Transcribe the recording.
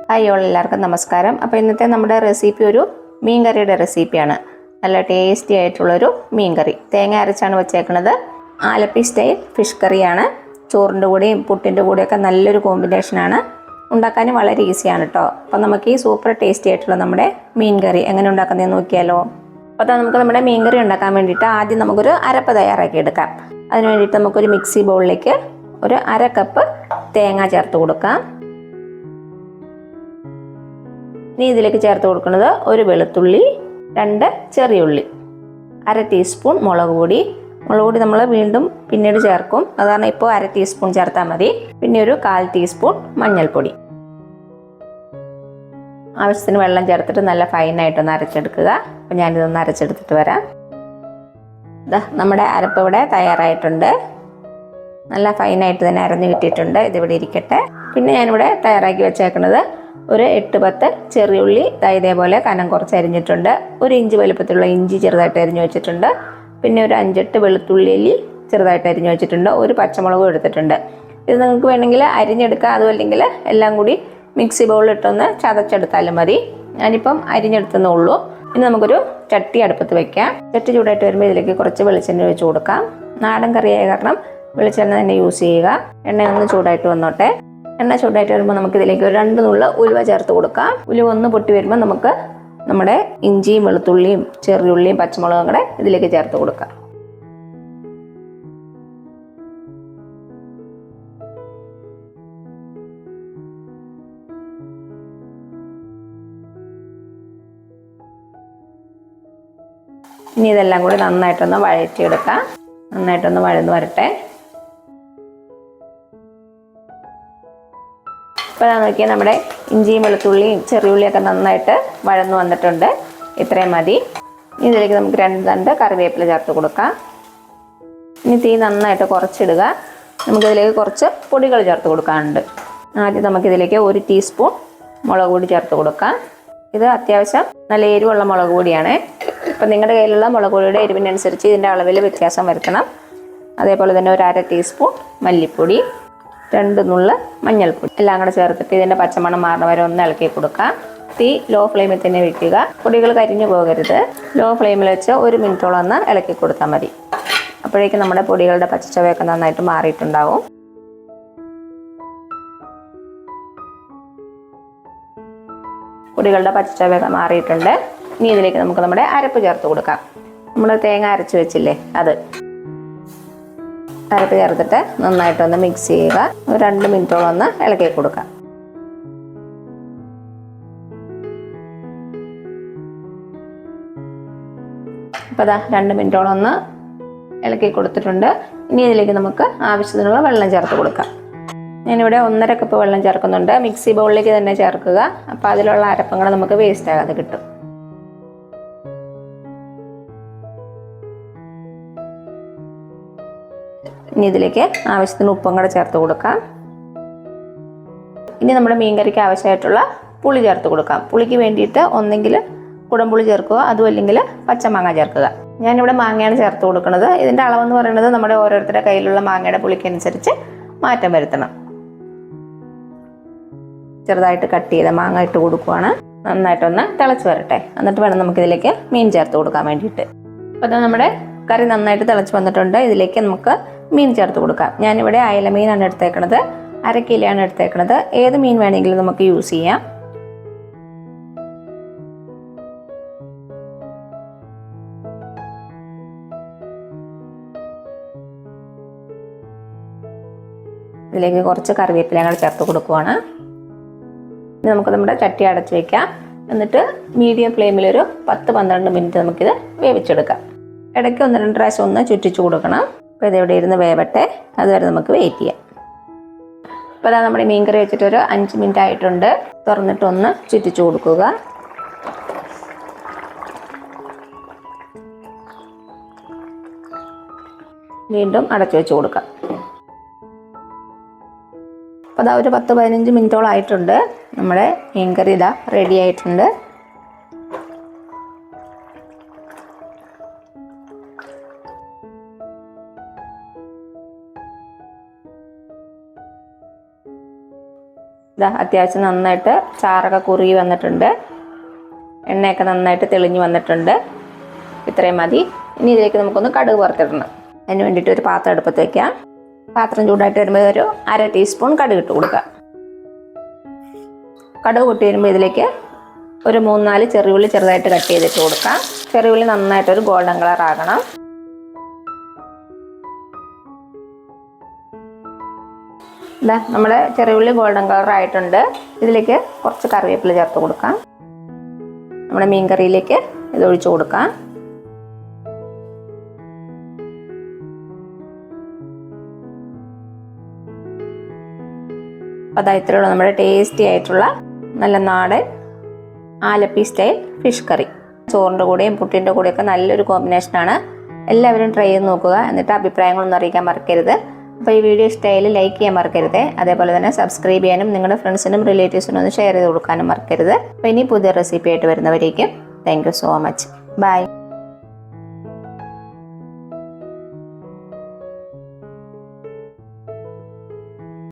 Hi all, എല്ലാവർക്കും നമസ്കാരം. അപ്പോൾ ഇന്നത്തെ നമ്മുടെ റെസിപ്പി ഒരു മീൻ കറിയുടെ റെസിപ്പിയാണ്. നല്ല ടേസ്റ്റി ആയിട്ടുള്ളൊരു മീൻ കറി. തേങ്ങ അരച്ചാണ് വെച്ചേക്കുന്നത്. ആലപ്പി സ്റ്റൈൽ ഫിഷ് കറിയാണ്. ചോറിൻ്റെ കൂടെയും പുട്ടിൻ്റെ കൂടെയൊക്കെ നല്ലൊരു കോമ്പിനേഷനാണ്. ഉണ്ടാക്കാനും വളരെ ഈസിയാണ് കേട്ടോ. അപ്പോൾ നമുക്ക് ഈ സൂപ്പർ ടേസ്റ്റി ആയിട്ടുള്ള നമ്മുടെ മീൻ കറി എങ്ങനെ ഉണ്ടാക്കുന്നതെന്ന് നോക്കിയാലോ. അപ്പോൾ നമുക്ക് നമ്മുടെ മീൻ കറി ഉണ്ടാക്കാൻ വേണ്ടിയിട്ട് ആദ്യം നമുക്കൊരു അരപ്പ് തയ്യാറാക്കി എടുക്കാം. അതിന് വേണ്ടിയിട്ട് നമുക്കൊരു മിക്സി ബൗളിലേക്ക് ഒരു 1/2 കപ്പ് തേങ്ങ ചേർത്ത് കൊടുക്കാം. ഇനി ഇതിലേക്ക് ചേർത്ത് കൊടുക്കുന്നത് ഒരു വെളുത്തുള്ളി, 2 ചെറിയ ഉള്ളി, 1/2 ടീസ്പൂൺ മുളക് പൊടി. മുളക് പൊടി നമ്മൾ വീണ്ടും പിന്നീട് ചേർക്കും, അത് കാരണം ഇപ്പോൾ 1/2 ടീസ്പൂൺ ചേർത്താൽ മതി. പിന്നെ ഒരു 1/4 ടീസ്പൂൺ മഞ്ഞൾപ്പൊടി. ആവശ്യത്തിന് വെള്ളം ചേർത്തിട്ട് നല്ല ഫൈനായിട്ടൊന്ന് അരച്ചെടുക്കുക. അപ്പം ഞാനിതൊന്ന് അരച്ചെടുത്തിട്ട് വരാം. നമ്മുടെ അരപ്പ് ഇവിടെ തയ്യാറായിട്ടുണ്ട്. നല്ല ഫൈനായിട്ട് തന്നെ അരഞ്ഞു കിട്ടിയിട്ടുണ്ട്. ഇതിവിടെ ഇരിക്കട്ടെ. പിന്നെ ഞാനിവിടെ തയ്യാറാക്കി വെച്ചേക്കുന്നത് ഒരു 8-10 ചെറിയുള്ളി ഇതേപോലെ കനം കുറച്ച് അരിഞ്ഞിട്ടുണ്ട്. 1 ഇഞ്ച് വലുപ്പത്തിലുള്ള ഇഞ്ചി ചെറുതായിട്ട് അരിഞ്ഞു വെച്ചിട്ടുണ്ട്. പിന്നെ ഒരു 5-8 വെളുത്തുള്ളി ചെറുതായിട്ട് അരിഞ്ഞു വെച്ചിട്ടുണ്ട്. ഒരു പച്ചമുളകും എടുത്തിട്ടുണ്ട്. ഇത് നിങ്ങൾക്ക് വേണമെങ്കിൽ അരിഞ്ഞെടുക്കാം, അതും അല്ലെങ്കിൽ എല്ലാം കൂടി മിക്സി ബൗളിലിട്ടൊന്ന് ചതച്ചെടുത്താലും മതി. ഞാനിപ്പം അരിഞ്ഞെടുത്തേ ഉള്ളൂ. ഇനി നമുക്കൊരു ചട്ടി അടുപ്പത്ത് വെക്കാം. ചട്ടി ചൂടായിട്ട് വരുമ്പോൾ ഇതിലേക്ക് കുറച്ച് വെളിച്ചെണ്ണ ഒഴിച്ച് കൊടുക്കാം. നാടൻ കറിയായ കാരണം വെളിച്ചെണ്ണ തന്നെ യൂസ് ചെയ്യുക. എണ്ണ ഒന്ന് ചൂടായിട്ട് വന്നോട്ടെ. എണ്ണ ചൂടായിട്ട് വരുമ്പോൾ നമുക്ക് ഇതിലേക്ക് ഒരു 2 നുള്ള ഉലുവ ചേർത്ത് കൊടുക്കാം. ഉലുവ ഒന്ന് പൊട്ടി വരുമ്പോൾ നമുക്ക് നമ്മുടെ ഇഞ്ചിയും വെളുത്തുള്ളിയും ചെറിയുള്ളിയും പച്ചമുളകും കൂടെ ഇതിലേക്ക് ചേർത്ത് കൊടുക്കാം. ഇനി ഇതെല്ലാം കൂടി നന്നായിട്ടൊന്ന് വഴറ്റിയെടുക്കാം. നന്നായിട്ടൊന്ന് വഴന്ന് വരട്ടെ. ഇപ്പോൾ നോക്കിയാൽ നമ്മുടെ ഇഞ്ചിയും വെളുത്തുള്ളിയും ചെറിയുള്ളിയൊക്കെ നന്നായിട്ട് വഴന്നു വന്നിട്ടുണ്ട്. ഇത്രയും മതി. ഇതിലേക്ക് നമുക്ക് 2 തണ്ട് കറിവേപ്പില ചേർത്ത് കൊടുക്കാം. ഇനി തീ നന്നായിട്ട് കുറച്ചിടുക. നമുക്കിതിലേക്ക് കുറച്ച് പൊടികൾ ചേർത്ത് കൊടുക്കാനുണ്ട്. ആദ്യം നമുക്കിതിലേക്ക് 1 ടീസ്പൂൺ മുളക് പൊടി ചേർത്ത് കൊടുക്കാം. ഇത് അത്യാവശ്യം നല്ല എരിവുള്ള മുളക് പൊടിയാണ്. ഇപ്പം നിങ്ങളുടെ കയ്യിലുള്ള മുളക് പൊടിയുടെ എരിവിനനുസരിച്ച് ഇതിൻ്റെ അളവിൽ വ്യത്യാസം വരുത്തണം. അതേപോലെ തന്നെ ഒരു 1/2 ടീസ്പൂൺ മല്ലിപ്പൊടി, 2 നുള്ള മഞ്ഞൾപ്പൊടി എല്ലാം കൂടെ ചേർത്തിട്ട് ഇതിൻ്റെ പച്ചമണം മാറുന്ന വരെ ഒന്ന് ഇളക്കി കൊടുക്കാം. തീ ലോ ഫ്ലെയിമിൽ തന്നെ വെക്കുക. പൊടികൾ കരിഞ്ഞു പോകരുത്. ലോ ഫ്ലെയിമിൽ വെച്ച് 1 മിനിറ്റോളം ഒന്ന് ഇളക്കി കൊടുത്താൽ മതി. അപ്പോഴേക്കും നമ്മുടെ പൊടികളുടെ പച്ചച്ചവയൊക്കെ നന്നായിട്ട് മാറിയിട്ടുണ്ടാവും. പൊടികളുടെ പച്ചച്ചവയൊക്കെ മാറിയിട്ടുണ്ട്. ഇനി ഇതിലേക്ക് നമുക്ക് നമ്മുടെ അരപ്പ് ചേർത്ത് കൊടുക്കാം. നമ്മൾ തേങ്ങ അരച്ച് വെച്ചില്ലേ, അത് അരപ്പ് ചേർത്തിട്ട് നന്നായിട്ടൊന്ന് മിക്സ് ചെയ്യുക. ഒരു 2 മിനിറ്റോളം ഒന്ന് ഇളക്കി കൊടുക്കാം. അപ്പോൾ 2 മിനിറ്റോളം ഒന്ന് ഇളക്കി കൊടുത്തിട്ടുണ്ട്. ഇനി ഇതിലേക്ക് നമുക്ക് ആവശ്യത്തിനുള്ള വെള്ളം ചേർത്ത് കൊടുക്കാം. ഞാനിവിടെ 1/2 കപ്പ് വെള്ളം ചേർക്കുന്നുണ്ട്. മിക്സി ബൗളിലേക്ക് തന്നെ ചേർക്കുക. അപ്പോൾ അതിലുള്ള അരപ്പങ്ങൾ നമുക്ക് വേസ്റ്റ് ആകാതെ കിട്ടും. ഇനി ഇതിലേക്ക് ആവശ്യത്തിന് ഉപ്പും കൂടെ ചേർത്ത് കൊടുക്കാം. ഇനി നമ്മുടെ മീൻകറിക്ക് ആവശ്യമായിട്ടുള്ള പുളി ചേർത്ത് കൊടുക്കാം. പുളിക്ക് വേണ്ടിയിട്ട് ഒന്നെങ്കിൽ കുടംപുളി ചേർക്കുക, അതും അല്ലെങ്കിൽ പച്ചമാങ്ങ ചേർക്കുക. ഞാനിവിടെ മാങ്ങയാണ് ചേർത്ത് കൊടുക്കുന്നത്. ഇതിൻ്റെ അളവെന്ന് പറയുന്നത് നമ്മുടെ ഓരോരുത്തരുടെ കയ്യിലുള്ള മാങ്ങയുടെ പുളിക്കനുസരിച്ച് മാറ്റം വരുത്തണം. ചെറുതായിട്ട് കട്ട് ചെയ്ത മാങ്ങ ഇട്ട് കൊടുക്കുകയാണ്. നന്നായിട്ടൊന്ന് തിളച്ച് വരട്ടെ. എന്നിട്ട് വേണം നമുക്കിതിലേക്ക് മീൻ ചേർത്ത് കൊടുക്കാൻ വേണ്ടിയിട്ട്. അപ്പോൾ നമ്മുടെ കറി നന്നായിട്ട് തിളച്ച് വന്നിട്ടുണ്ട്. ഇതിലേക്ക് നമുക്ക് മീൻ ചേർത്ത് കൊടുക്കാം. ഞാനിവിടെ അയല മീനാണ് എടുത്തേക്കണത്. 1/2 കിലോയാണ് എടുത്തേക്കണത്. ഏത് മീൻ വേണമെങ്കിലും നമുക്ക് യൂസ് ചെയ്യാം. ഇതിലേക്ക് കുറച്ച് കറിവേപ്പില കൂടെ ചേർത്ത് കൊടുക്കുവാണ്. ഇനി നമുക്ക് നമ്മുടെ ചട്ടി അടച്ച് വയ്ക്കാം. എന്നിട്ട് മീഡിയം ഫ്ലെയിമിൽ ഒരു 10-12 മിനിറ്റ് നമുക്കിത് വേവിച്ചെടുക്കാം. ഇടയ്ക്ക് 1-2 പ്രാവശ്യം ഒന്ന് ചുറ്റിച്ചു കൊടുക്കണം. അപ്പോൾ ഇതെവിടെ ഇരുന്ന് വേവട്ടെ. അതുവരെ നമുക്ക് വെയിറ്റ് ചെയ്യാം. ഇപ്പോൾ നമ്മുടെ മീൻ കറി വെച്ചിട്ട് ഒരു 5 മിനിറ്റ് ആയിട്ടുണ്ട്. തുറന്നിട്ടൊന്ന് ചുറ്റിച്ചു കൊടുക്കുക. വീണ്ടും അടച്ചു വെച്ച് കൊടുക്കാം. അപ്പോൾ ഒരു 10-15 മിനിറ്റോളം ആയിട്ടുണ്ട്. നമ്മുടെ മീൻ കറി റെഡി ആയിട്ടുണ്ട്. ഇതാ അത്യാവശ്യം നന്നായിട്ട് ചാറൊക്കെ കുറുകി വന്നിട്ടുണ്ട്. എണ്ണയൊക്കെ നന്നായിട്ട് തെളിഞ്ഞ് വന്നിട്ടുണ്ട്. ഇത്രയും മതി. ഇനി ഇതിലേക്ക് നമുക്കൊന്ന് കടുക് വറുത്തിടണം. അതിന് വേണ്ടിയിട്ട് ഒരു പാത്രം അടുപ്പത്ത് വയ്ക്കാം. പാത്രം ചൂടായിട്ട് വരുമ്പോൾ ഒരു 1/2 ടീസ്പൂൺ കടുക് ഇട്ട് കൊടുക്കുക. കടുക് പൊട്ടി വരുമ്പോൾ ഇതിലേക്ക് ഒരു 3-4 ചെറിയുള്ളി ചെറുതായിട്ട് കട്ട് ചെയ്തിട്ട് കൊടുക്കാം. ചെറിയുള്ളി നന്നായിട്ടൊരു ഗോൾഡൻ കളർ ആകണം. ഇതാ നമ്മുടെ ചെറിയുള്ളി ഗോൾഡൻ കളർ ആയിട്ടുണ്ട്. ഇതിലേക്ക് കുറച്ച് കറിവേപ്പില ചേർത്ത് കൊടുക്കാം. നമ്മുടെ മീൻ കറിയിലേക്ക് ഇത് ഒഴിച്ചു കൊടുക്കാം. അപ്പോൾ ഇത്രയുള്ള നമ്മുടെ ടേസ്റ്റി ആയിട്ടുള്ള നല്ല നാടൻ ആലപ്പി സ്റ്റൈൽ ഫിഷ് കറി. ചോറിൻ്റെ കൂടെയും പുട്ടിൻ്റെ കൂടെയൊക്കെ നല്ലൊരു കോമ്പിനേഷനാണ്. എല്ലാവരും ട്രൈ ചെയ്ത് നോക്കുക. എന്നിട്ട് അഭിപ്രായങ്ങളൊന്നും അറിയിക്കാൻ മറക്കരുത്. അപ്പോൾ ഈ വീഡിയോ ഇഷ്ടമായാലും ലൈക്ക് ചെയ്യാൻ മറക്കരുത്. അതേപോലെ തന്നെ സബ്സ്ക്രൈബ് ചെയ്യാനും നിങ്ങളുടെ ഫ്രണ്ട്സിനും റിലേറ്റീവ്സിനും ഒന്ന് ഷെയർ ചെയ്ത് കൊടുക്കാനും മറക്കരുത്. അപ്പോൾ ഇനി പുതിയ റെസിപ്പി ആയിട്ട് വരുന്നവരേക്കും thank you so much. By.